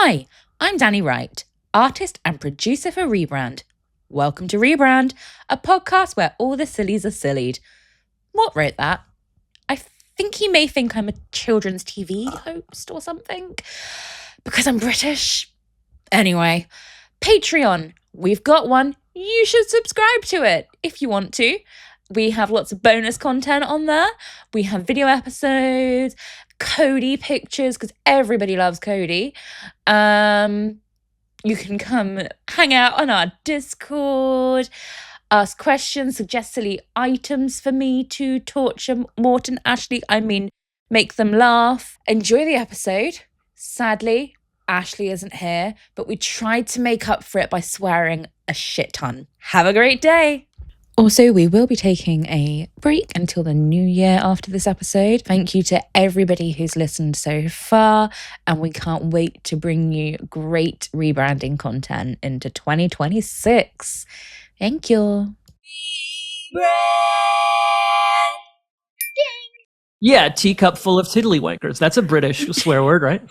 Hi, I'm Danie Wright, artist and producer for Rebrand. Welcome to Rebrand, a podcast where all the sillies are sillied. Mort wrote that. I think he may think I'm a children's TV host or something, because I'm British. Anyway, Patreon. We've got one. You should subscribe to it if you want to. We have lots of bonus content on there. We have video episodes, Cody pictures, because everybody loves Cody. You can come hang out on our Discord, ask questions, suggest silly items for me to torture Mort and Ashley. I mean, make them laugh. Enjoy the episode. Sadly, Ashley isn't here, but we tried to make up for it by swearing a shit ton. Have a great day. Also, we will be taking a break until the new year after this episode. Thank you to everybody who's listened so far, and we can't wait to bring you great rebranding content into 2026. Thank you. Yeah, teacup full of tiddlywankers. That's a British swear word, right?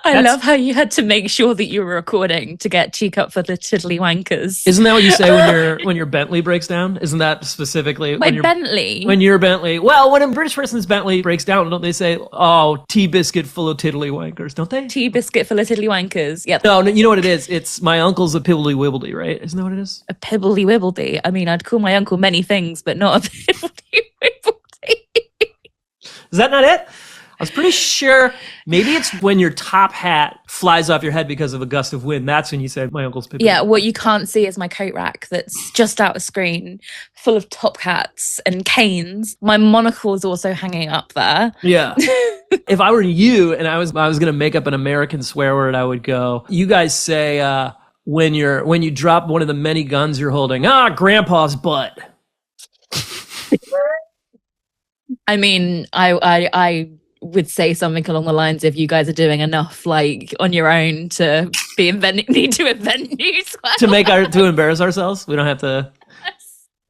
I love how you had to make sure that you were recording to get teacup for the tiddlywankers. Isn't that what you say when your Bentley breaks down? Isn't that specifically when Bentley? When your Bentley. Well, when a British person's Bentley breaks down, don't they say, "Oh, tea biscuit full of tiddlywankers," don't they? Tea biscuit full of tiddlywankers. Yep. No, you know what it is? It's my uncle's a pibbledy wibbledy, right? Isn't that what it is? A pibbledy wibbledy. I mean, I'd call my uncle many things, but not a pibbledy wibbledy. Is that not it? I was pretty sure maybe it's when your top hat flies off your head because of a gust of wind. That's when you said my uncle's pibbledy. Yeah, what you can't see is my coat rack that's just out of screen, full of top hats and canes. My monocle is also hanging up there. Yeah. If I were you and I was going to make up an American swear word, I would go, you guys say when you drop one of the many guns you're holding, grandpa's butt. I mean, I would say something along the lines of you guys are doing enough like on your own to need to invent new swear to embarrass ourselves. We don't have to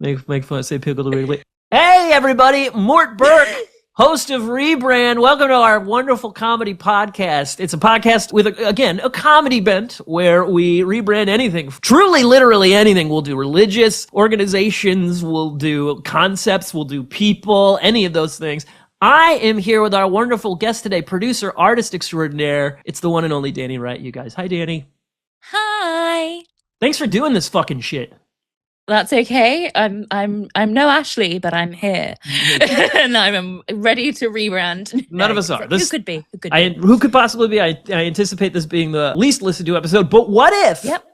make fun, say pickle wiggly. Hey everybody, Mort Burke, host of Rebrand. Welcome to our wonderful comedy podcast. It's a podcast with a comedy bent where we rebrand anything, truly literally anything. We'll do religious organizations, we'll do concepts, we'll do people, any of those things. I am here with our wonderful guest today, producer, artist extraordinaire. It's the one and only Danie Wright, you guys. Hi, Danie. Hi. Thanks for doing this fucking shit. That's okay. I'm no Ashley, but I'm here, and I'm ready to rebrand. None of us are. Who could be? Who could possibly be? I anticipate this being the least listened to episode. But what if? Yep.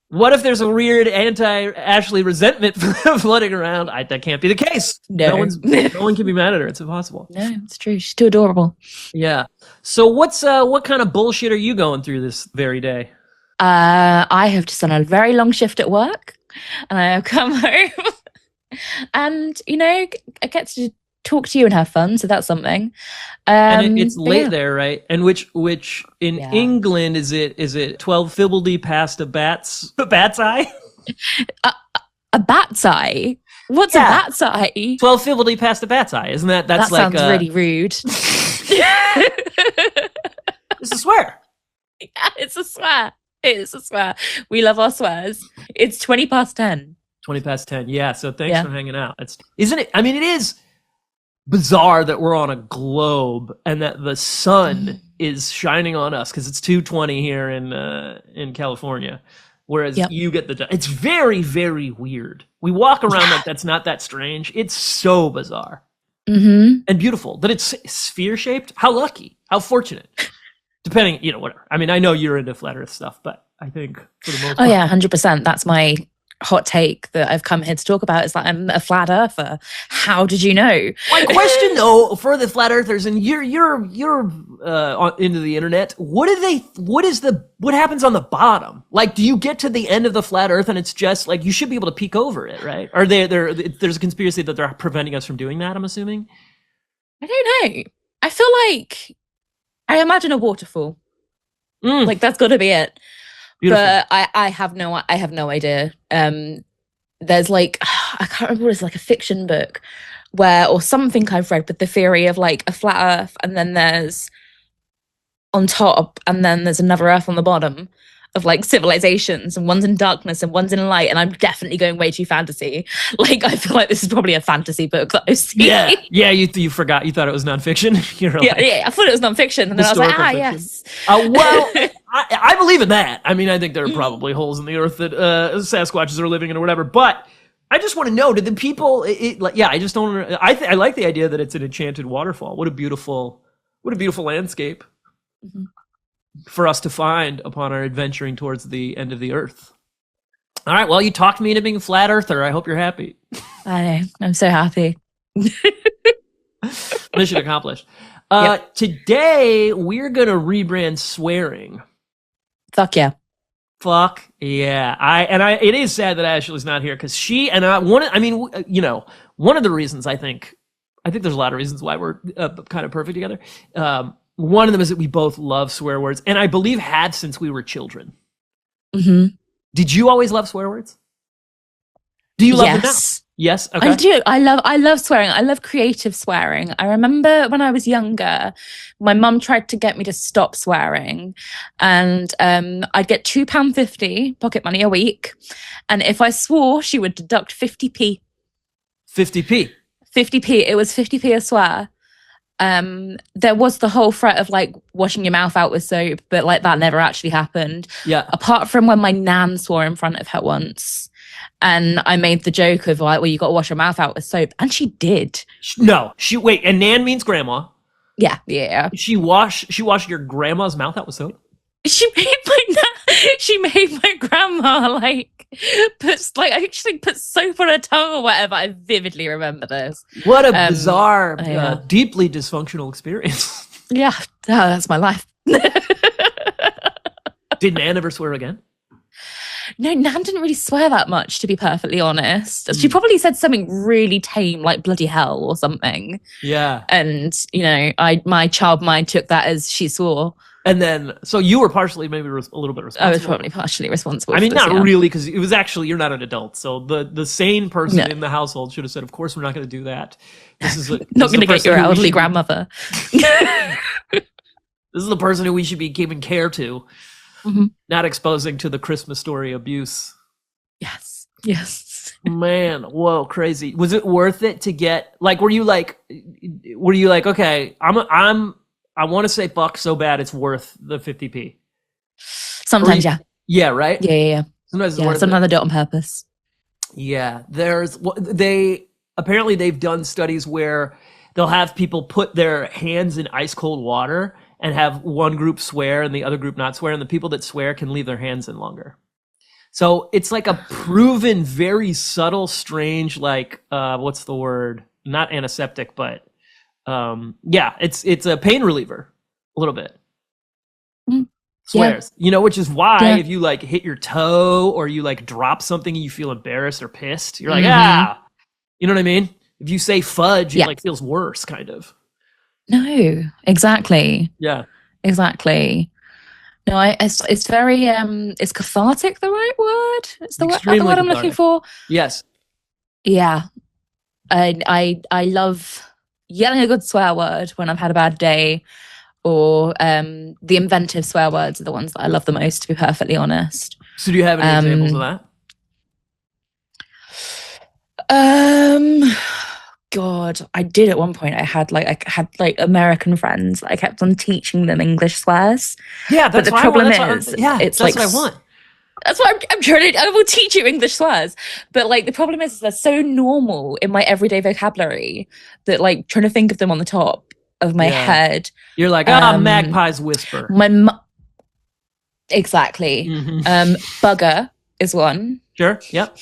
What if there's a weird anti-Ashley resentment floating around? That can't be the case. No one can be mad at her. It's impossible. No, it's true. She's too adorable. Yeah. So what kind of bullshit are you going through this very day? I have just done a very long shift at work, and I have come home, and I get to talk to you and have fun, so that's something. And it's late there, right? And which in England is it 12 fibbledy past a bat's eye? A bat's eye? What's a bat's eye? 12 fibbledy past a bat's eye, isn't that? That sounds really rude. It's a swear. Yeah, it's a swear. It is a swear. We love our swears. It's 20 past 10. 20 past 10. Yeah. So thanks for hanging out. Isn't it? I mean, it is bizarre that we're on a globe and that the sun is shining on us because it's 2:20 here in California, whereas you get it's very, very weird. We walk around like that's not that strange. It's so bizarre and beautiful that it's sphere shaped. How lucky! How fortunate. Depending, whatever. I mean, I know you're into flat Earth stuff, but I think for the most part. Oh yeah, 100%. That's my hot take that I've come here to talk about. Is that I'm a flat earther. How did you know? My question, though, for the flat earthers, and you're into the internet. What happens on the bottom? Like, do you get to the end of the flat Earth and it's just like you should be able to peek over it, right? Or there's a conspiracy that they're preventing us from doing that? I'm assuming. I don't know. I feel like. I imagine a waterfall. Like that's got to be it. Beautiful. But I have no idea. There's like I can't remember. It's like a fiction book or something I've read with the theory of like a flat Earth, and then there's on top, and then there's another Earth on the bottom of like civilizations, and one's in darkness and one's in light, and I'm definitely going way too fantasy. Like, I feel like this is probably a fantasy book that I've seen. Yeah. You forgot. You thought it was nonfiction. I thought it was nonfiction, and then I was like, fiction. Yes. Well, I believe in that. I mean, I think there are probably holes in the earth that Sasquatches are living in or whatever. But I just want to know: did the people? I just don't. I like the idea that it's an enchanted waterfall. What a beautiful landscape. Mm-hmm. For us to find upon our adventuring towards the end of the earth. All right, well, you talked me into being a flat earther. I hope you're happy. I know. I'm so happy. Mission accomplished. Today, we're going to rebrand swearing. Fuck yeah. Fuck yeah. It is sad that Ashley's not here because she and I, one of the reasons I think there's a lot of reasons why we're kind of perfect together. One of them is that we both love swear words, and I believe had since we were children. Mm-hmm. Did you always love swear words? Do you love them now? Yes. Okay. I do. I love swearing. I love creative swearing. I remember when I was younger, my mum tried to get me to stop swearing, and I'd get £2.50 pocket money a week, and if I swore, she would deduct 50p. 50p. 50p. It was 50p a swear. There was the whole threat of like washing your mouth out with soap, but like that never actually happened. Yeah. Apart from when my nan swore in front of her once, and I made the joke of like, well, you got to wash your mouth out with soap, and she did. No, and nan means grandma. Yeah. She washed your grandma's mouth out with soap. She made my grandma like actually put soap on her tongue or whatever. I vividly remember this. What a bizarre, deeply dysfunctional experience. Yeah, that's my life. Did Nan ever swear again? No, Nan didn't really swear that much, to be perfectly honest. She probably said something really tame, like bloody hell or something. Yeah. And, my child mind took that as she swore. And then, so you were partially maybe a little bit responsible. I was probably partially responsible. I mean, not really, because it was actually, you're not an adult. So the sane person in the household should have said, of course, we're not going to do that. This is not going to get your elderly grandmother. This is the person who we should be giving care to, not exposing to the Christmas story abuse. Yes. Man, whoa, crazy. Was it worth it to get, like, were you like, okay, I want to say fuck so bad it's worth the 50p. Sometimes, yeah. Yeah, right? Yeah. Sometimes I do it on purpose. Yeah. Apparently they've done studies where they'll have people put their hands in ice cold water and have one group swear and the other group not swear, and the people that swear can leave their hands in longer. So it's like a proven, very subtle, strange, like, what's the word? Not antiseptic, but it's a pain reliever a little bit. Swears, which is why if you like hit your toe or you like drop something and you feel embarrassed or pissed, you're like, you know what I mean? If you say fudge, it like feels worse, kind of. No, exactly. Yeah, exactly. No, it's very is cathartic the right word? It's the word I'm looking for. Yes. Yeah, I love yelling a good swear word when I've had a bad day, or the inventive swear words are the ones that I love the most, to be perfectly honest. So do you have any examples of that? God, I did at one point. I had American friends. I kept on teaching them English swears. Yeah, that's but the problem is, that's what I want. That's what I'm trying to. I will teach you English swears, but like the problem is they're so normal in my everyday vocabulary that like trying to think of them on the top of my head. You're like, magpie's whisper. Exactly. Bugger is one. Sure. Yep.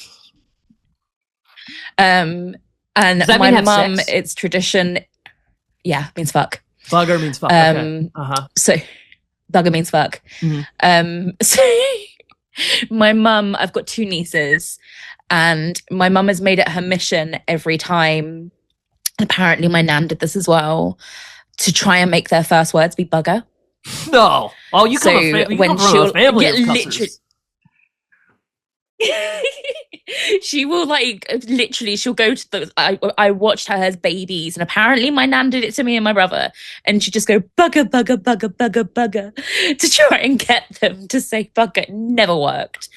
And my mum, it's tradition. Yeah, means fuck. Bugger means fuck. Okay. So bugger means fuck. So my mum, I've got two nieces, and my mum has made it her mission every time, and apparently my nan did this as well, to try and make their first words be bugger. No. Oh, you come from a family of cussers. She will like literally. She'll go to the. I watched her as babies, and apparently my nan did it to me and my brother. And she'd just go bugger, bugger, bugger, bugger, bugger to try and get them to say bugger. It never worked.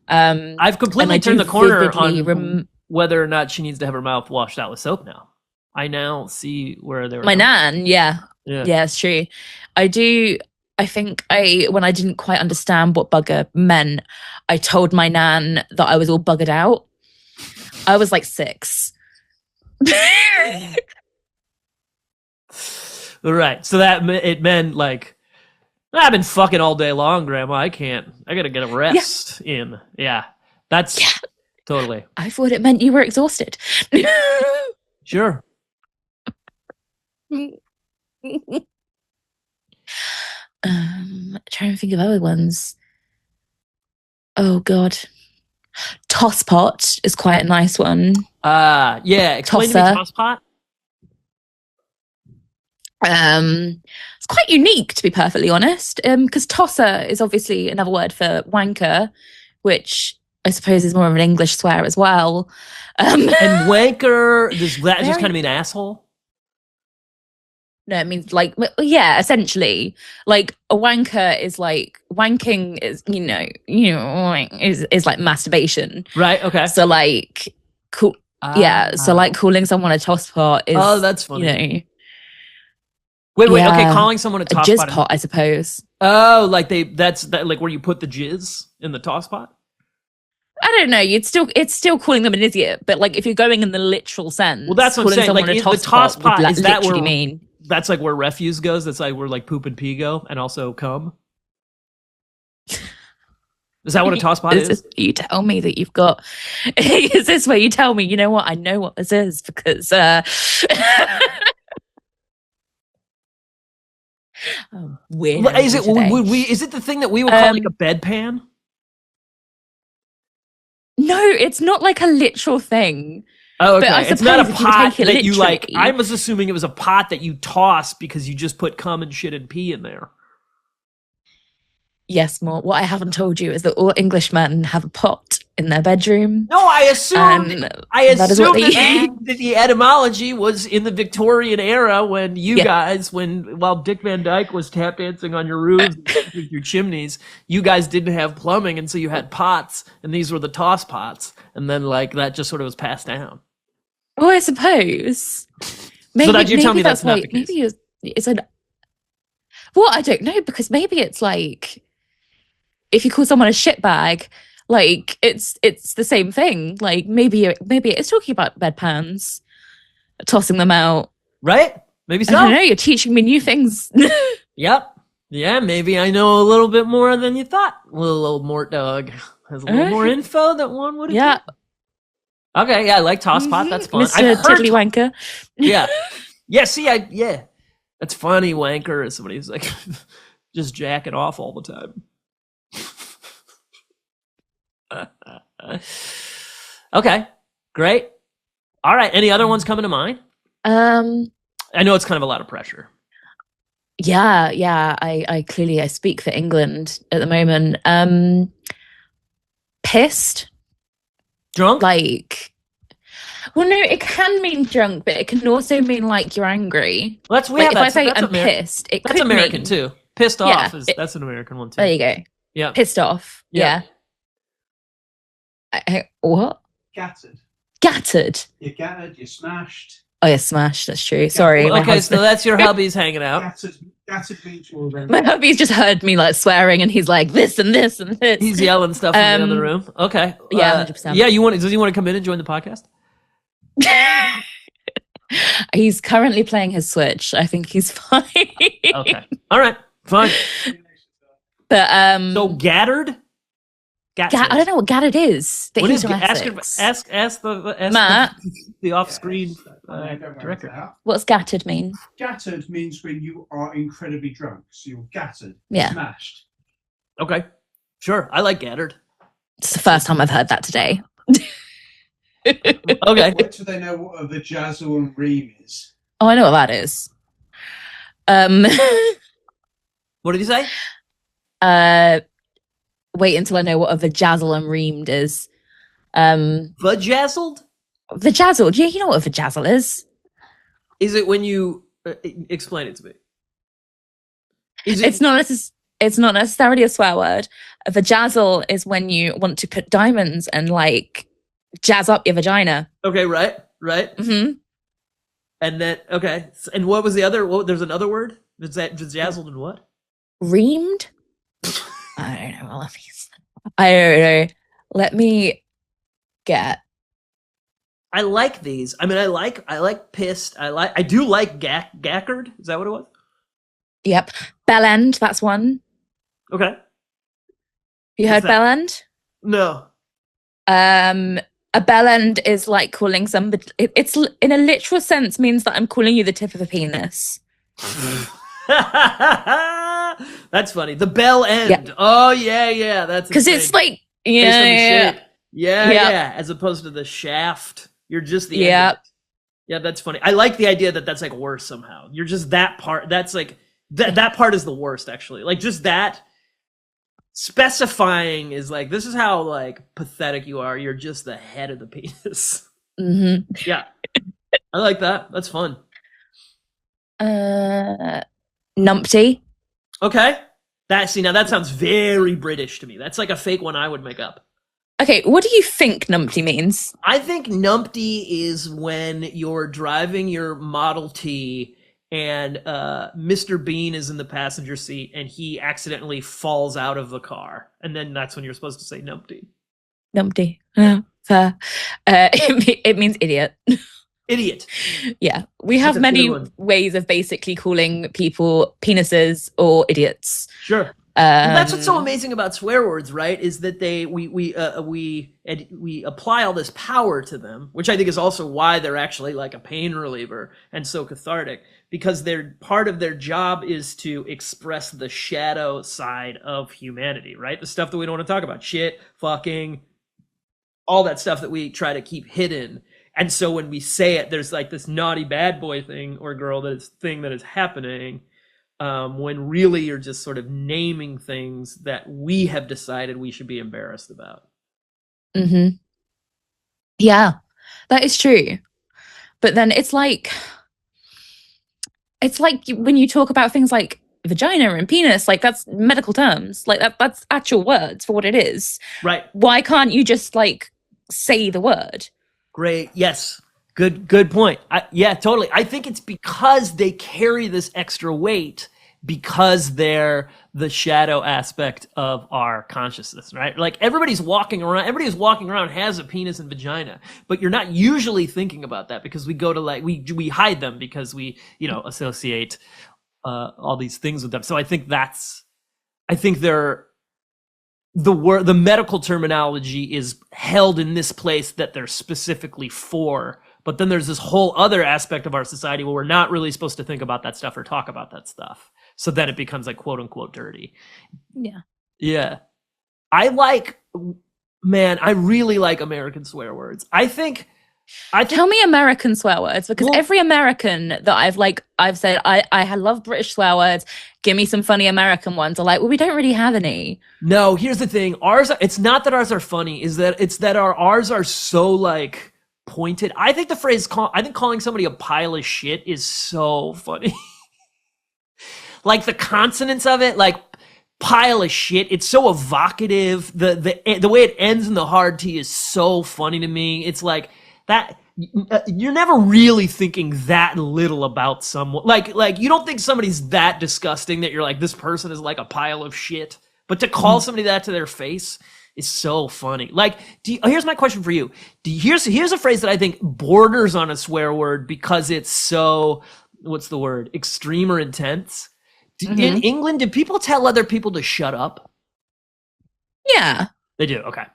I've completely turned the corner on whether or not she needs to have her mouth washed out with soap now. I now see where they were. My nan, yeah, it's true. I think when I didn't quite understand what bugger meant, I told my nan that I was all buggered out. I was like 6. Right. So that it meant like, I've been fucking all day long, Grandma. I gotta get a rest in. Yeah. That's totally. I thought it meant you were exhausted. Sure. Trying to think of other ones. Oh God, toss pot is quite a nice one. Yeah. Explain to me toss pot. It's quite unique, to be perfectly honest. Because tosser is obviously another word for wanker, which I suppose is more of an English swear as well. And wanker, does that just kind of mean asshole? No, it means like, yeah, essentially, like a wanker is like wanking is, is like masturbation, right? Okay, so like, cool, yeah. So like calling someone a tosspot is, that's funny. Wait, okay, calling someone a tosspot, jizz pot, I suppose. Oh, like that's like where you put the jizz in the tosspot. I don't know. It's still calling them an idiot, but like if you're going in the literal sense, well, that's what I'm saying. Like the tosspot is that where mean. That's like where refuse goes. That's like where like poop and pee go, and also cum. Is that what a tosspot is? You tell me that you've got. Is this where you tell me? You know what? I know what this is because. Weird. Is it? Is it the thing that we would call like a bedpan? No, it's not like a literal thing. Oh, okay. But it's not a pot that you like. I was assuming it was a pot that you toss because you just put cum and shit and pee in there. Yes, Mort. What I haven't told you is that all Englishmen have a pot in their bedroom. No, I assumed that the etymology was in the Victorian era when you guys, while Dick Van Dyke was tap dancing on your roofs with your chimneys, you guys didn't have plumbing, and so you had pots, and these were the toss pots, and then like that just sort of was passed down. Well, I suppose. Maybe, so that you're telling me that's not the case. Maybe it's an. Well, I don't know, because maybe it's like if you call someone a shitbag, like it's the same thing. Like maybe it's talking about bedpans, tossing them out. Right? Maybe so. I don't know. You're teaching me new things. Yep. Yeah, maybe I know a little bit more than you thought. Little old Mort dog has a little more info that one would have. Yeah. Taken. Okay, yeah, I like tosspot. That's fun. Mr. Tiddly Wanker. Yeah. Yeah, see, that's funny, wanker, is somebody who's like just jacking off all the time. Okay, great. All right, any other ones coming to mind? I know it's kind of a lot of pressure. Yeah. I clearly speak for England at the moment. Pissed. Drunk? Like, well, no, it can mean drunk, but it can also mean like you're angry. Well, if I say I'm pissed, that's American too. Pissed off that's an American one too. There you go. Yeah. Pissed off. Yeah. What? Gattered. Gattered. You're gattered. You're smashed. Oh, yeah, smashed. That's true. Sorry. Well, okay, so that's your hubby's hanging out. Gattered means you're already. My hubby's just heard me like swearing, and he's like this and this and this. He's yelling stuff in the other room. Okay. Yeah, 100%. Yeah, does he want to come in and join the podcast? He's currently playing his Switch. I think he's fine. Okay. All right. Fine. But so Gattered? I don't know what Gattered is. What is ask Matt, the off-screen director. What's gattered mean? Gattered means when you are incredibly drunk. So you're gattered. Yeah. Smashed. Okay. Sure. I like Gattered. It's the first time I've heard that today. Okay. What do they know what a vajazzle and ream is? Oh, I know what that is. What did you say? wait until I know what a vajazzle and reamed is. Vajazzled? Vajazzled. Yeah, you know what a vajazzle is. Is it when you explain it to me? Is it? It's not necessarily a swear word. A vajazzle is when you want to put diamonds and like jazz up your vagina. Okay, right. Mm-hmm. And then and what was the other? There's another word. Is that vajazzled and what? Reamed? I don't know. I don't know. Let me get. I like these. I mean, I like pissed. I do like gackard. Is that what it was? Yep. Bell end. That's one. Okay. You What's heard that? bell end? No. A bell end is like calling somebody. It's in a literal sense means that I'm calling you the tip of a penis. That's funny. The bell end. Yep. Oh yeah. That's because it's like based on the yeah. shape. Yeah. As opposed to the shaft. You're just the end of it. Yeah, that's funny. I like the idea that that's like worse somehow. You're just that part. That's like that part is the worst actually. Like just that specifying is like this is how like pathetic you are. You're just the head of the penis. Mm-hmm. Yeah, I like that. That's fun. Numpty. Okay, now that sounds very British to me. That's like a fake one I would make up. Okay, what do you think numpty means? I think numpty is when you're driving your Model T and Mr. Bean is in the passenger seat and he accidentally falls out of the car. And then that's when you're supposed to say numpty. Numpty. Fair. It means idiot. Idiot. Yeah. We have many ways of basically calling people penises or idiots. Sure. Well, that's what's so amazing about swear words, right? Is that we apply all this power to them, which I think is also why they're actually like a pain reliever and so cathartic, because they're part of their job is to express the shadow side of humanity, right? The stuff that we don't want to talk about, shit, fucking, all that stuff that we try to keep hidden. And so when we say it, there's like this naughty bad boy thing or girl that is happening. When really you're just sort of naming things that we have decided we should be embarrassed about. Mm-hmm. Yeah, that is true. But then it's like when you talk about things like vagina and penis, like that's medical terms, like that's actual words for what it is. Right. Why can't you just like say the word? Great. Yes. Good point. Yeah, totally. I think it's because they carry this extra weight because they're the shadow aspect of our consciousness, right? Like everybody who's walking around has a penis and vagina, but you're not usually thinking about that because we go to like, we hide them because we, associate all these things with them. So I think they're, the medical terminology is held in this place that they're specifically for. But then there's this whole other aspect of our society where we're not really supposed to think about that stuff or talk about that stuff. So then it becomes like quote unquote dirty. Yeah. Yeah. I really like American swear words. I think Tell me American swear words, because every American that I've said, I love British swear words. Give me some funny American ones. Are like, well, we don't really have any. No, here's the thing. It's not that ours are funny, it's that ours are so like pointed. I think the phrase, I think calling somebody a pile of shit is so funny. Like the consonants of it, like pile of shit. It's so evocative. The way it ends in the hard T is so funny to me. It's like that. You're never really thinking that little about someone. Like you don't think somebody's that disgusting that you're like, this person is like a pile of shit. But to call somebody that to their face is so funny. Like, here's my question for you. Here's a phrase that I think borders on a swear word because it's so, what's the word? Extreme or intense. In England, do people tell other people to shut up? Yeah. They do, okay.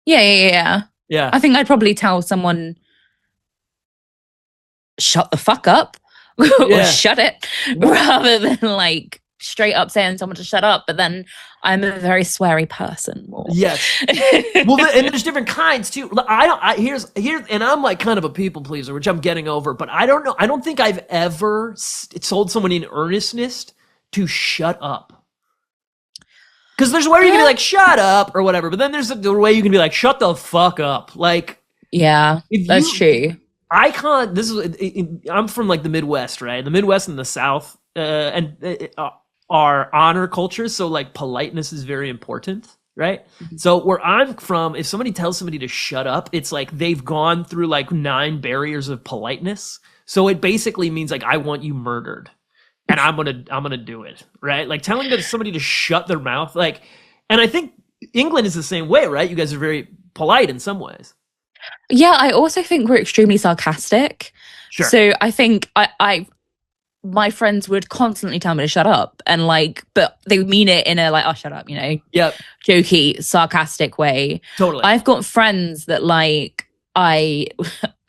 Yeah. I think I'd probably tell someone, shut the fuck up or shut it, rather than like straight up saying someone to shut up. But then I'm a very sweary person. More. Yes. Well, and there's different kinds too. Here's, and I'm like kind of a people pleaser, which I'm getting over, but I don't know. I don't think I've ever told someone in earnestness to shut up. Because there's a way you can be like, shut up or whatever, but then there's the way you can be like, shut the fuck up. Like, yeah, that's true. I can't. I'm from like the Midwest, right? The Midwest and the South, are honor cultures, so like politeness is very important, right? Mm-hmm. So where I'm from, if somebody tells somebody to shut up, it's like they've gone through like 9 barriers of politeness. So it basically means like, I want you murdered, and I'm gonna do it, right? Like telling somebody to shut their mouth, like, and I think England is the same way, right? You guys are very polite in some ways. Yeah, I also think we're extremely sarcastic. Sure. So I think my friends would constantly tell me to shut up, and like, but they mean it in a like, oh, shut up, you know, yep, jokey, sarcastic way. Totally. I've got friends that like, I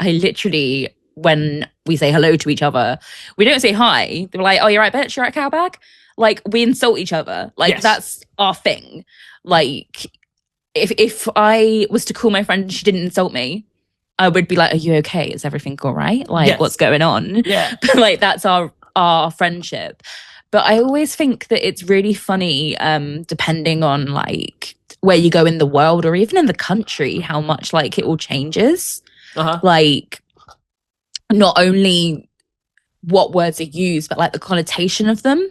literally, when we say hello to each other, we don't say hi. They're like, oh, you're right, bitch, you're right, cowbag. Like, we insult each other. Like, yes. That's our thing. Like, if I was to call my friend and she didn't insult me, I would be like, are you okay? Is everything all right? Like, yes. What's going on? Yeah. Like, that's our friendship. But I always think that it's really funny, depending on like where you go in the world or even in the country, how much like it all changes. Uh-huh. Like, not only what words are used, but like the connotation of them.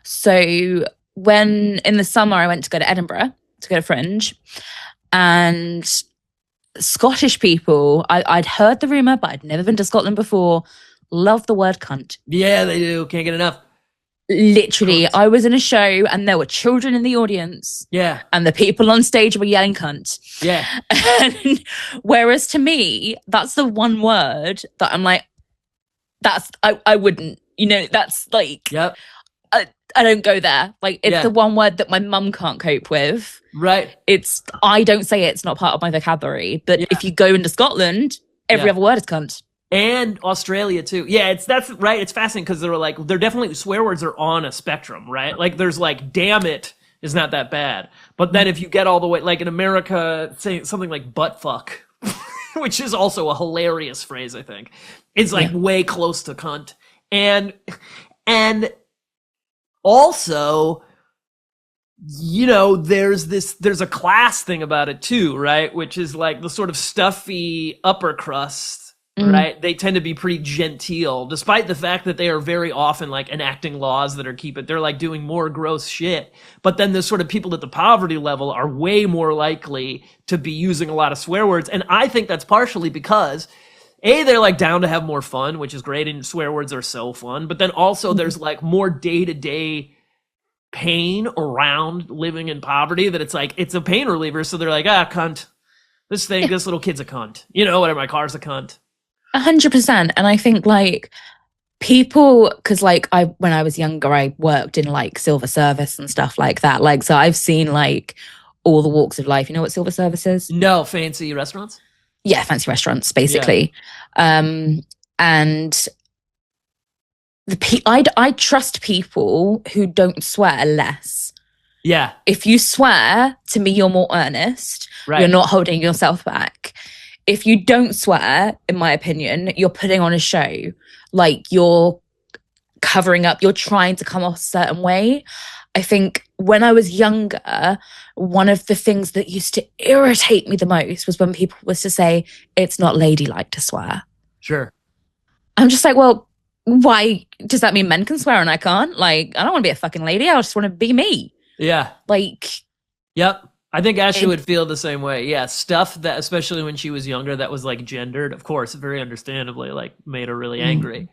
So when in the summer I went to go to Edinburgh to go to Fringe, and Scottish people, I'd heard the rumour, but I'd never been to Scotland before, love the word cunt. Yeah, they do. Can't get enough. Literally, cunt. I was in a show and there were children in the audience. Yeah. And the people on stage were yelling cunt. Yeah. And whereas to me, that's the one word that I'm like, I wouldn't, you know, that's like, yep. I don't go there. Like, it's the one word that my mum can't cope with. Right. I don't say it. It's not part of my vocabulary. But if you go into Scotland, every other word is cunt. And Australia too. Yeah, that's right. It's fascinating because they're definitely, swear words are on a spectrum, right? Like there's like, damn it is not that bad. But then if you get all the way, like in America, say something like butt fuck, which is also a hilarious phrase, I think, is like way close to cunt. And also, you know, there's a class thing about it too, right? Which is like the sort of stuffy upper crust, right? They tend to be pretty genteel, despite the fact that they are very often like enacting laws that they're like doing more gross shit. But then the sort of people at the poverty level are way more likely to be using a lot of swear words. And I think that's partially because they're like down to have more fun, which is great, and swear words are so fun. But then also there's like more day-to-day pain around living in poverty that it's like, it's a pain reliever. So they're like, cunt. This little kid's a cunt. You know, whatever, my car's a cunt. 100%. And I think like people, because like when I was younger, I worked in like silver service and stuff like that. Like, so I've seen like all the walks of life. You know what silver service is? No, fancy restaurants? Yeah, fancy restaurants, basically. Yeah. And I trust people who don't swear less. Yeah. If you swear, to me, you're more earnest. Right. You're not holding yourself back. If you don't swear, in my opinion, you're putting on a show. Like, you're covering up. You're trying to come off a certain way. I think when I was younger, one of the things that used to irritate me the most was when people was to say, it's not ladylike to swear. Sure. I'm just like, well, why does that mean men can swear and I can't? Like, I don't want to be a fucking lady. I just want to be me. Yeah. Like. Yep. I think Ashley would feel the same way. Yeah. Stuff that, especially when she was younger, that was like gendered, of course, very understandably, like made her really angry.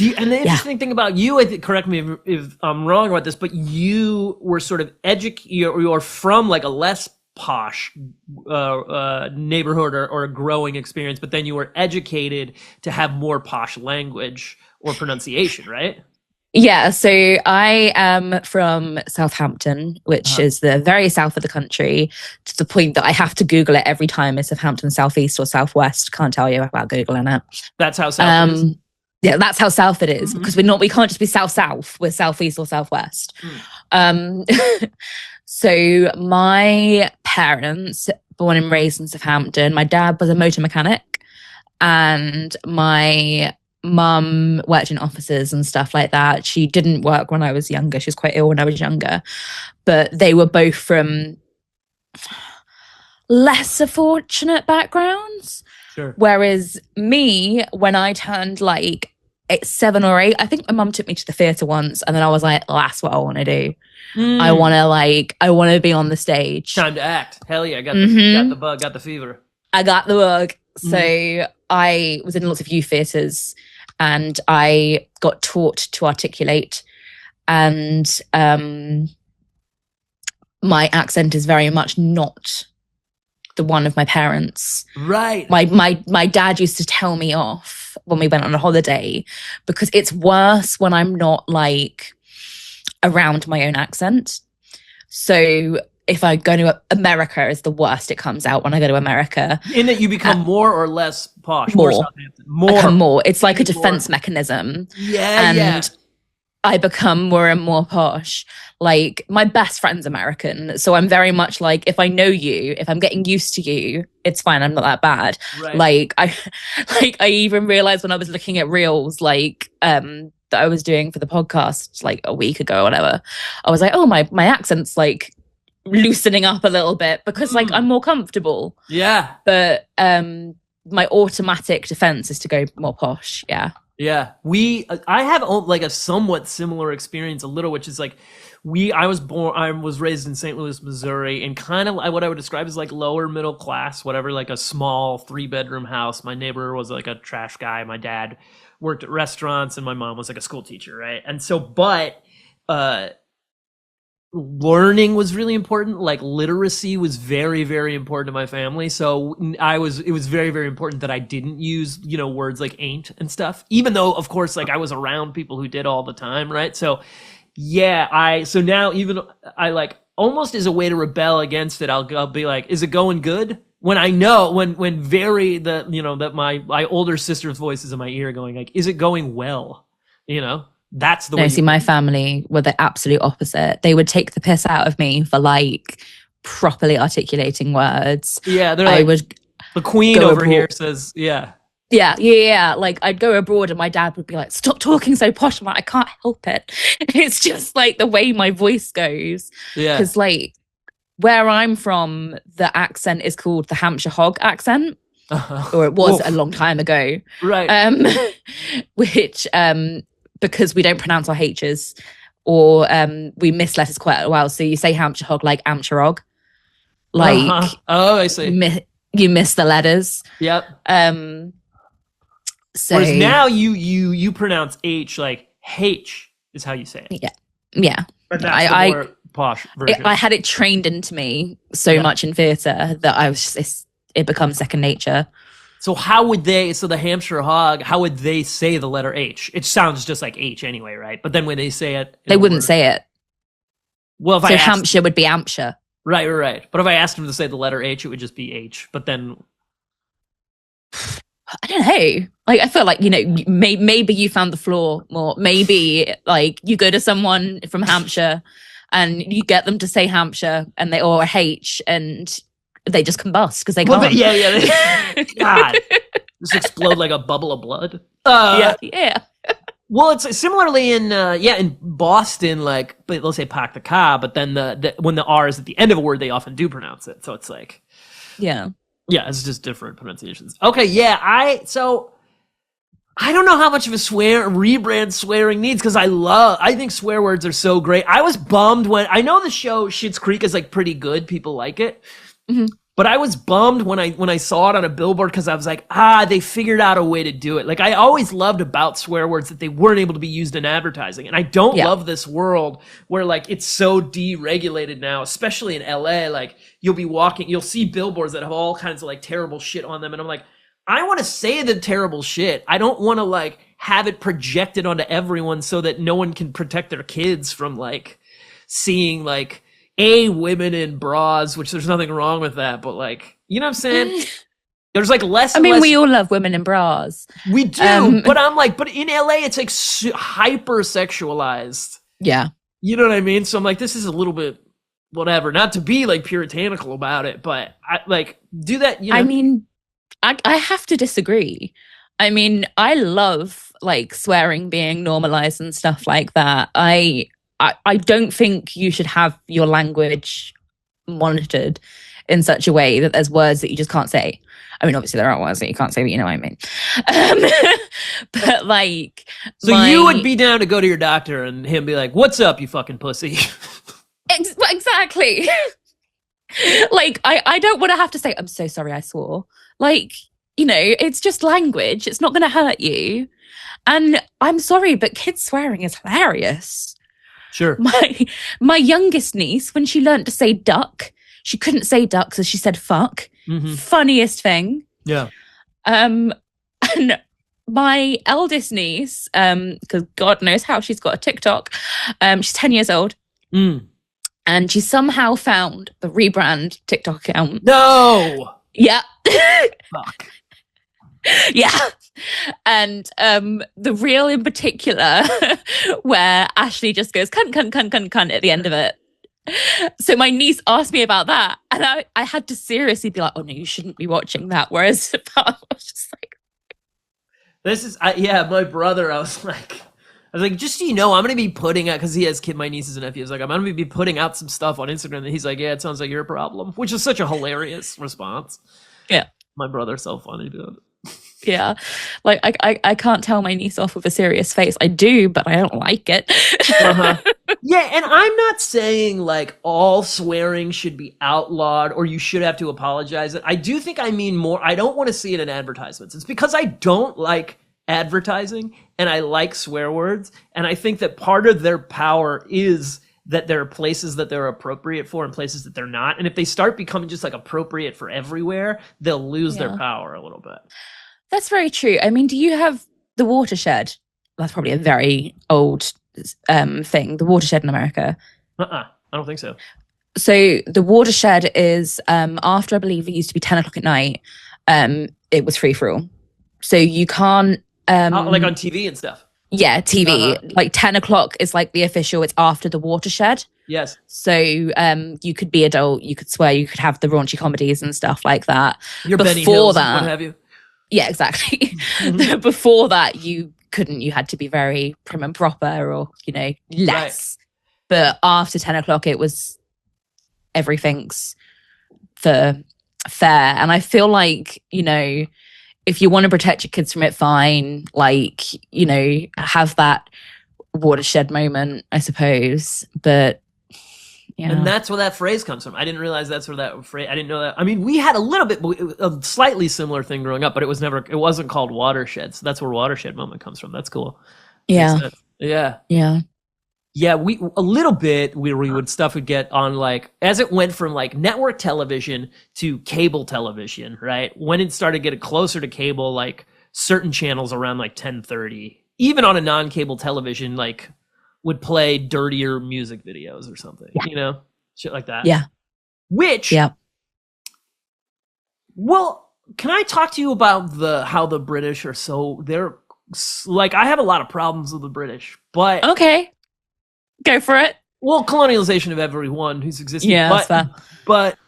And the interesting thing about you, I think, correct me if I'm wrong about this, but you were sort of you're from like a less posh neighborhood or a growing experience, but then you were educated to have more posh language or pronunciation, right? Yeah, so I am from Southampton, which is the very south of the country, to the point that I have to Google it every time. It's Southampton, southeast or southwest. Can't tell you about Googling it. That's how south it is. Yeah, that's how south it is, because we can't just be south. We're southeast or southwest. So my parents, born and raised in Southampton, my dad was a motor mechanic, and my mum worked in offices and stuff like that. She didn't work when I was younger. She was quite ill when I was younger. But they were both from lesser fortunate backgrounds. Sure. Whereas me, when I turned like 7 or 8, I think my mum took me to the theatre once, and then I was like, oh, that's what I want to do. I want to be on the stage. Time to act. Hell yeah, got the bug, got the fever. I got the bug. So I was in lots of youth theatres, and I got taught to articulate, and my accent is very much not the one of my parents. Right. My dad used to tell me off when we went on a holiday, because it's worse when I'm not like around my own accent. So if I go to America, is the worst it comes out when I go to America. In that you become more or less posh? More. More. I become more. It's like a defense mechanism. Yeah, and I become more and more posh. Like, my best friend's American, so I'm very much like, if I know you, if I'm getting used to you, it's fine. I'm not that bad. Right. I even realized when I was looking at reels, like that I was doing for the podcast like a week ago or whatever, I was like, oh, my accent's like loosening up a little bit because like I'm more comfortable. Yeah. But my automatic defense is to go more posh. Yeah. Yeah, I have like a somewhat similar experience, a little, which is like I was raised in St. Louis, Missouri, and kind of what I would describe as like lower middle class, whatever, like a small 3-bedroom house. My neighbor was like a trash guy. My dad worked at restaurants, and my mom was like a school teacher, right? And so, but learning was really important. Like literacy was very, very important to my family. So it was very, very important that I didn't use, words like ain't and stuff, even though of course, like I was around people who did all the time. Right. So yeah, so now even I like almost as a way to rebel against it, I'll be like, is it going good? When I know, when that my older sister's voice is in my ear going like, is it going well? That's the way. See, my family were the absolute opposite. They would take the piss out of me for like properly articulating words. Yeah, they're like, the queen over here says, yeah. Like I'd go abroad and my dad would be like, stop talking so posh. I'm like, I can't help it. It's just like the way my voice goes. Yeah. Because like where I'm from, the accent is called the Hampshire hog accent. Or it was a long time ago. Right. Which because we don't pronounce our H's, or we miss letters quite well. So you say Hampshire hog like Hampshire hog. Like oh, I see. You miss the letters. Yep. So whereas now you pronounce H like H is how you say it. Yeah. But that's the more posh version. I had it trained into me so much in theatre that it becomes second nature. So the Hampshire hog, how would they say the letter H? It sounds just like H anyway, right? But then when they say it, they wouldn't say it. Well, Hampshire would be Hampshire. Right. But if I asked them to say the letter H, it would just be H. But then I don't know. Like, I feel like, maybe you found the flaw more. Maybe like you go to someone from Hampshire and you get them to say Hampshire or a H, and they just combust because they can't. Yeah. God, just explode like a bubble of blood. Yeah. Well, it's similarly in Boston, like, but they'll say "pak the ka," but then when the R is at the end of a word, they often do pronounce it. So it's like, yeah, it's just different pronunciations. Okay, yeah, I don't know how much of a rebrand swearing needs, because I think swear words are so great. I was bummed when I know the show Schitt's Creek is like pretty good. People like it. Mm-hmm. But I was bummed when I saw it on a billboard, because I was like, they figured out a way to do it. Like, I always loved about swear words that they weren't able to be used in advertising. And I don't love this world where like it's so deregulated now, especially in LA. Like, you'll see billboards that have all kinds of like terrible shit on them. And I'm like, I want to say the terrible shit. I don't want to like have it projected onto everyone so that no one can protect their kids from like seeing like women in bras, which there's nothing wrong with that, but like, you know what I'm saying? There's like less. I mean, we all love women in bras. We do, but I'm like, but in LA, it's like hyper sexualized. Yeah. You know what I mean? So I'm like, this is a little bit whatever, not to be like puritanical about it, but I like do that. I mean, I have to disagree. I mean, I love like swearing being normalized and stuff like that. I don't think you should have your language monitored in such a way that there's words that you just can't say. I mean, obviously there are words that you can't say, but you know what I mean. But like, so you would be down to go to your doctor and him be like, "What's up, you fucking pussy?" Exactly. Like, I don't want to have to say, "I'm so sorry, I swore." Like, you know, it's just language. It's not going to hurt you. And I'm sorry, but kids swearing is hilarious. Sure. My youngest niece, when she learned to say duck, she couldn't say duck, so she said fuck. Mm-hmm. Funniest thing. Yeah. And my eldest niece, because God knows how she's got a TikTok, she's 10 years old. And she somehow found the Rebrand TikTok account. No! Yeah. Fuck. Yeah. And the reel in particular where Ashley just goes cunt, cunt, cunt, cunt, cunt at the end of it. So my niece asked me about that, and I had to seriously be like, "Oh no, you shouldn't be watching that." Whereas I was just like, "This is my brother." I was like, just so you know, I'm gonna be putting out, because he has my nieces and nephews. Like, I'm gonna be putting out some stuff on Instagram. And he's like, "Yeah, it sounds like your problem," which is such a hilarious response. Yeah, my brother's so funny, dude. Yeah, like I can't tell my niece off with a serious face. I do, but I don't like it. Yeah, and I'm not saying like all swearing should be outlawed or you should have to apologize. I do think I mean more, I don't want to see it in advertisements. It's because I don't like advertising and I like swear words. And I think that part of their power is that there are places that they're appropriate for and places that they're not. And if they start becoming just like appropriate for everywhere, they'll lose their power a little bit. That's very true. I mean, do you have the watershed? That's probably a very old thing. The watershed in America. I don't think so. So the watershed is after, I believe it used to be 10 o'clock at night. It was free for all. So you can't like on TV and stuff. Yeah, TV. Like 10 o'clock is like the official. It's after the watershed. Yes. So you could be adult, you could swear, you could have the raunchy comedies and stuff like that. Your Benny Hills, what have you. Yeah, exactly. Before that, you couldn't. You had to be very prim and proper, or less. Right. But after 10 o'clock, it was everything's for fair. And I feel like if you want to protect your kids from it, fine. Like have that watershed moment, I suppose. But yeah. And that's where that phrase comes from. I didn't realize that's where that phrase. I didn't know that. I mean, we had a little bit, a slightly similar thing growing up, but it wasn't called watershed. So that's where watershed moment comes from. That's cool. Yeah. Yeah. Yeah. Yeah. A little bit we would get on like, as it went from like network television to cable television, right? When it started getting closer to cable, like certain channels around like 10:30, even on a non-cable television, like would play dirtier music videos or something, shit like that. Yeah. Which, well, can I talk to you about how the British are they're like, I have a lot of problems with the British, but. Okay. Go for it. Well, colonialization of everyone who's existed. Yeah, that's fair. But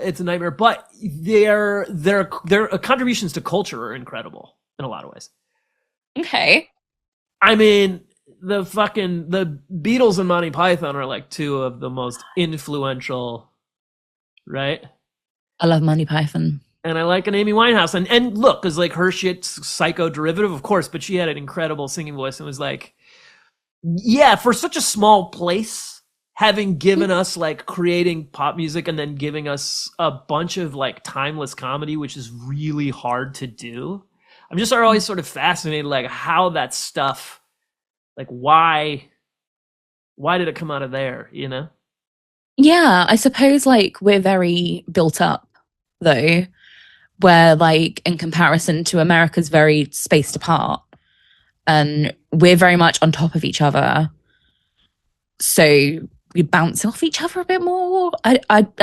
it's a nightmare. But their contributions to culture are incredible in a lot of ways. Okay. I mean, the Beatles and Monty Python are like two of the most influential, right? I love Monty Python. And I like an Amy Winehouse. And look, because like her shit's psycho derivative, of course, but she had an incredible singing voice and was like, yeah, for such a small place, having given us like creating pop music and then giving us a bunch of like timeless comedy, which is really hard to do. I'm just always sort of fascinated, like how that stuff, like why did it come out of there, Yeah, I suppose like we're very built up though, where like in comparison to America's very spaced apart. And we're very much on top of each other. So we bounce off each other a bit more. I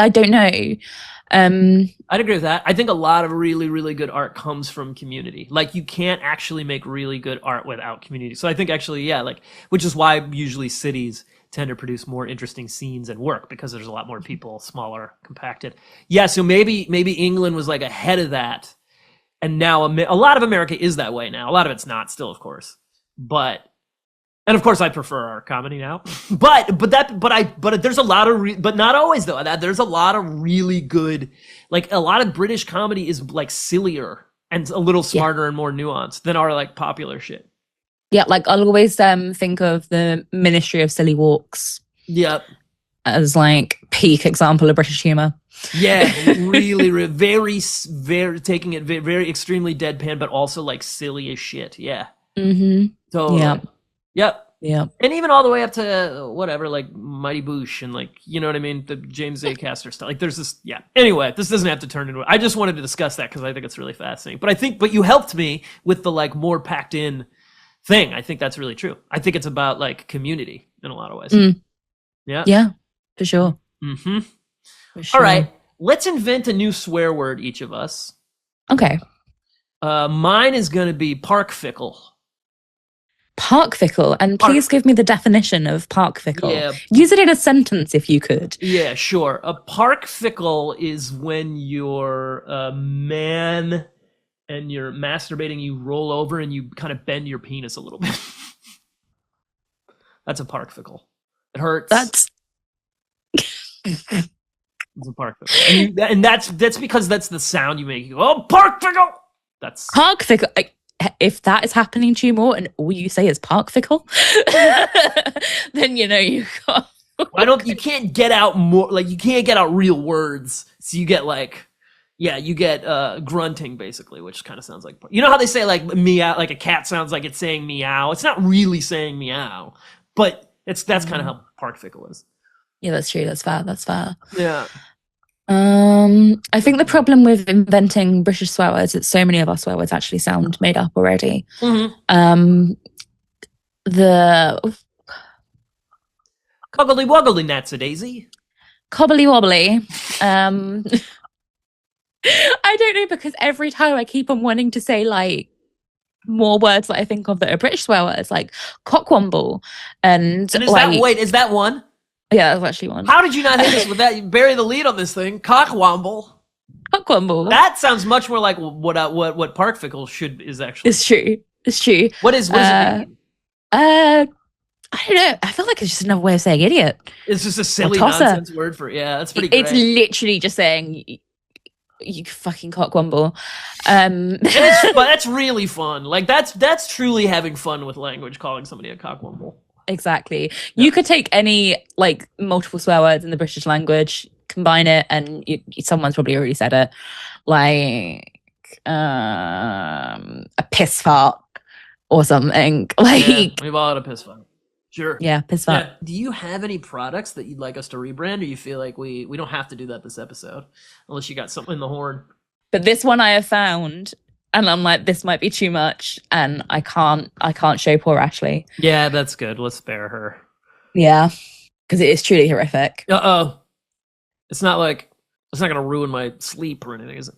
don't know. I'd agree with that. I think a lot of really, really good art comes from community. Like you can't actually make really good art without community. So I think actually, yeah, like, which is why usually cities tend to produce more interesting scenes and work because there's a lot more people, smaller, compacted. Yeah, so maybe England was like ahead of that And now a lot of America is that way now. A lot of it's not still, of course. And of course I prefer our comedy now. but there's a lot of, but not always though. There's a lot of really good, like a lot of British comedy is like sillier and a little smarter and more nuanced than our like popular shit. Yeah, like I'll always think of the Ministry of Silly Walks. Yep. As like peak example of British humor. Yeah, really, very, very taking it very extremely deadpan, but also like silly as shit. Yeah. Mm-hmm. Totally. Yeah. Yep. Yeah. And even all the way up to whatever, like Mighty Boosh and like, you know what I mean? The James A. Caster stuff. Like there's this, yeah. Anyway, this doesn't have to turn into it. I just wanted to discuss that because I think it's really fascinating. But you helped me with the like more packed in thing. I think that's really true. I think it's about like community in a lot of ways. Mm. Yeah. Yeah, for sure. Mm-hmm. For sure. All right. Let's invent a new swear word, each of us. Okay. Mine is going to be park fickle. Park fickle. And please give me the definition of park fickle. Yeah. Use it in a sentence if you could. Yeah, sure. A park fickle is when you're a man and you're masturbating, you roll over and you kind of bend your penis a little bit. That's a park fickle. It hurts. That's It's a park fickle. And that's because that's the sound you make. You go, oh, park fickle! That's park fickle. If that is happening to you more and all you say is park fickle, then you know you got. you can't get out more, like you can't get out real words. So you get like, you get grunting basically, which kind of sounds like, you know how they say like meow, like a cat sounds like it's saying meow. It's not really saying meow, but that's kind of how park fickle is. Yeah, that's true. That's fair. Yeah. I think the problem with inventing British swear words is that so many of our swear words actually sound made up already. Mm-hmm. The Coggly woggly natsy daisy. cobbly wobbly. I don't know, because every time I keep on wanting to say like more words that I think of that are British swear words, like cockwomble and is that one? Yeah, that's actually one. How did you not hit us with that? You bury the lead on this thing. Cockwomble. Cockwomble. That sounds much more like what park fickle is actually. It's true. What does it mean? I don't know. I feel like it's just another way of saying idiot. It's just a silly nonsense word for that's pretty great. It's literally just saying you fucking cockwomble. But that's really fun. Like that's truly having fun with language, calling somebody a cockwomble. Exactly. You could take any like multiple swear words in the British language, combine it, and someone's probably already said it. Like a piss fart or something. Like we've all had a piss fart. Sure. Yeah, piss fart. Yeah. Do you have any products that you'd like us to rebrand, or you feel like we don't have to do that this episode, unless you got something in the horn? But this one I have found. And I'm like, this might be too much, and I can't show poor Ashley. Yeah, that's good. Let's spare her. Yeah, because it is truly horrific. It's not going to ruin my sleep or anything, is it?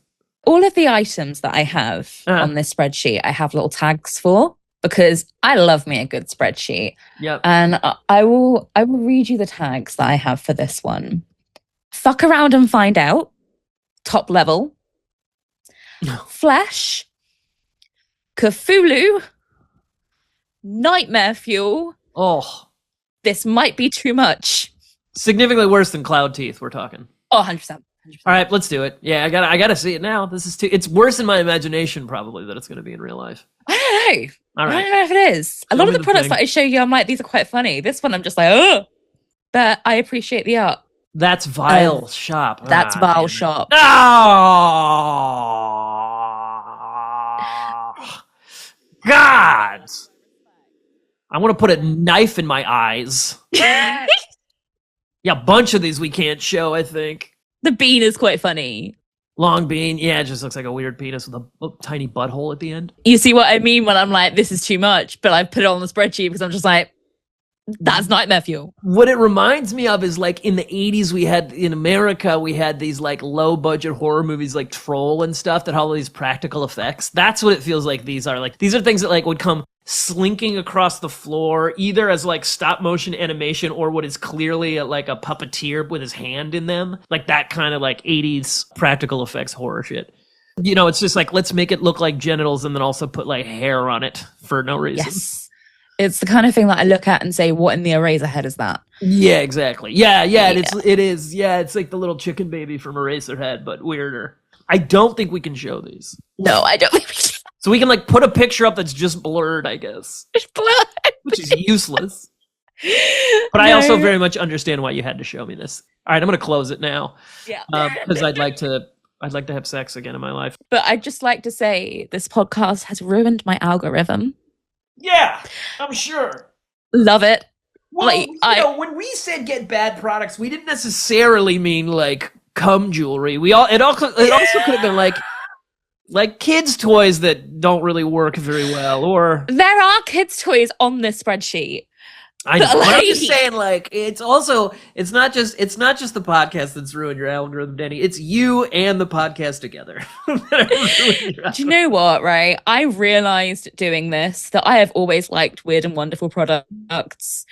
All of the items that I have on this spreadsheet, I have little tags for, because I love me a good spreadsheet. Yep. And I will read you the tags that I have for this one. Fuck around and find out. Top level. Flesh. Cthulhu, nightmare fuel. Oh, this might be too much. Significantly worse than cloud teeth. We're talking. Oh, 100%. All right, let's do it. Yeah, I gotta see it now. This is it's worse in my imagination probably than it's going to be in real life. I don't know. All right. I don't know if it is. A lot of the products that I show you, I'm like, these are quite funny. This one, I'm just like, oh. But I appreciate the art. That's Vile Shop. That's Vile Shop. Oh. God, I want to put a knife in my eyes. Yeah, a bunch of these we can't show, I think. The bean is quite funny. Long bean, yeah, it just looks like a weird penis with a tiny butthole at the end. You see what I mean when I'm like, this is too much, but I put it on the spreadsheet because I'm just like, that's nightmare fuel. What it reminds me of is like in the 80s in America, we had these like low budget horror movies like Troll and stuff that had all these practical effects. That's what it feels like these are. Like these are things that like would come slinking across the floor either as like stop motion animation or what is clearly like a puppeteer with his hand in them. Like that kind of like 80s practical effects horror shit. You know, it's just like, let's make it look like genitals and then also put like hair on it for no reason. Yes. It's the kind of thing that I look at and say, what in the Eraserhead is that? Yeah, exactly. Yeah. It is. Yeah, it's like the little chicken baby from Eraserhead, but weirder. I don't think we can show these. No, I don't think we can. So we can like put a picture up that's just blurred, I guess. It's blurred. Which is useless. But I also very much understand why you had to show me this. All right, I'm going to close it now. Yeah. Because I'd like to have sex again in my life. But I'd just like to say this podcast has ruined my algorithm. Yeah, I'm sure. Love it. Well, Like, when we said get bad products, we didn't necessarily mean like cum jewelry. It also could have been like kids' toys that don't really work very well, or there are kids' toys on this spreadsheet. I know. But, But I'm just saying, like, it's not just the podcast that's ruined your algorithm, Danny. It's you and the podcast together. Do you know what, right? I realized doing this that I have always liked weird and wonderful products.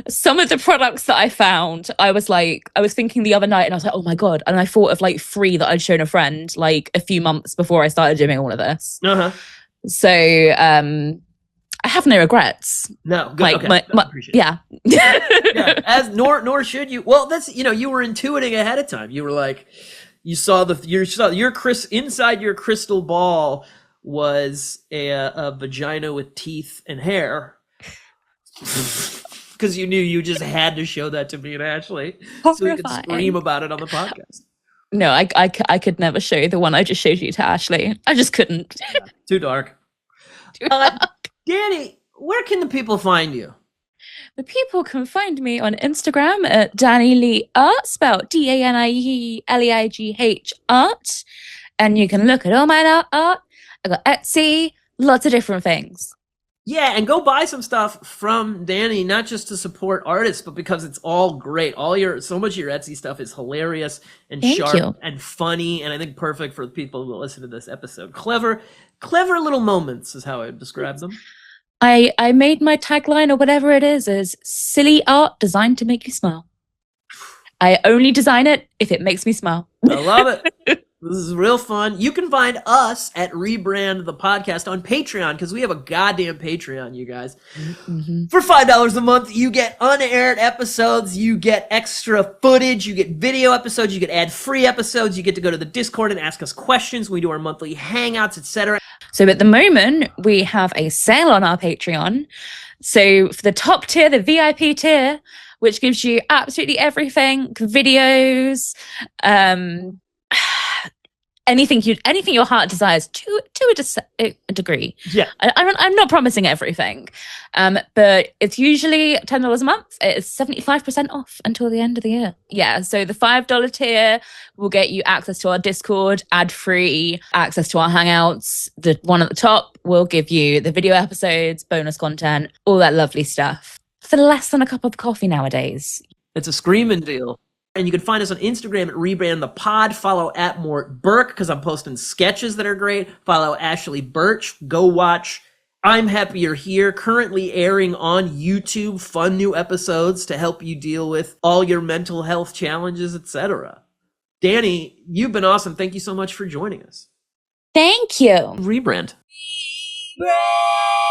Some of the products that I found, I was thinking the other night and I was like, oh my God. And I thought of like 3 that I'd shown a friend like a few months before I started doing all of this. Uh-huh. So, I have no regrets. No, good. Like, Okay. I appreciate it. yeah. Nor should you. Well, that's, you were intuiting ahead of time. You were like, you saw inside your crystal ball was a vagina with teeth and hair. Because you knew you just had to show that to me and Ashley, so we could scream about it on the podcast. No, I could never show you the one I just showed you to Ashley. I just couldn't. Yeah, too dark. Danny, where can the people find you? The people can find me on Instagram at Danie Lee Art, spelled DANIELEIGH art. And you can look at all my art. I got Etsy, lots of different things. Yeah, and go buy some stuff from Danny, not just to support artists, but because it's all great. So much of your Etsy stuff is hilarious and sharp and funny, and I think perfect for the people who listen to this episode. Clever little moments is how I would describe them. I made my tagline or whatever it is silly art designed to make you smile. I only design it if it makes me smile. I love it. This is real fun. You can find us at Rebrand the Podcast on Patreon, because we have a goddamn Patreon, you guys. Mm-hmm. For $5 a month, you get unaired episodes, you get extra footage, you get video episodes, you get ad-free episodes, you get to go to the Discord and ask us questions. We do our monthly hangouts, etc. So at the moment, we have a sale on our Patreon. So for the top tier, the VIP tier, which gives you absolutely everything, videos, anything your heart desires to a degree. Yeah, I'm not promising everything, but it's usually $10 a month. It's 75% off until the end of the year. Yeah, so the $5 tier will get you access to our Discord, ad-free, access to our Hangouts. The one at the top will give you the video episodes, bonus content, all that lovely stuff for less than a cup of coffee nowadays. It's a screaming deal. And you can find us on Instagram at Rebrand the Pod. Follow at Mort Burke, because I'm posting sketches that are great. Follow Ashley Birch. Go watch I'm Happy You're Here, currently airing on YouTube. Fun new episodes to help you deal with all your mental health challenges, etc. Danny, you've been awesome. Thank you so much for joining us. Thank you. Rebrand. Rebrand.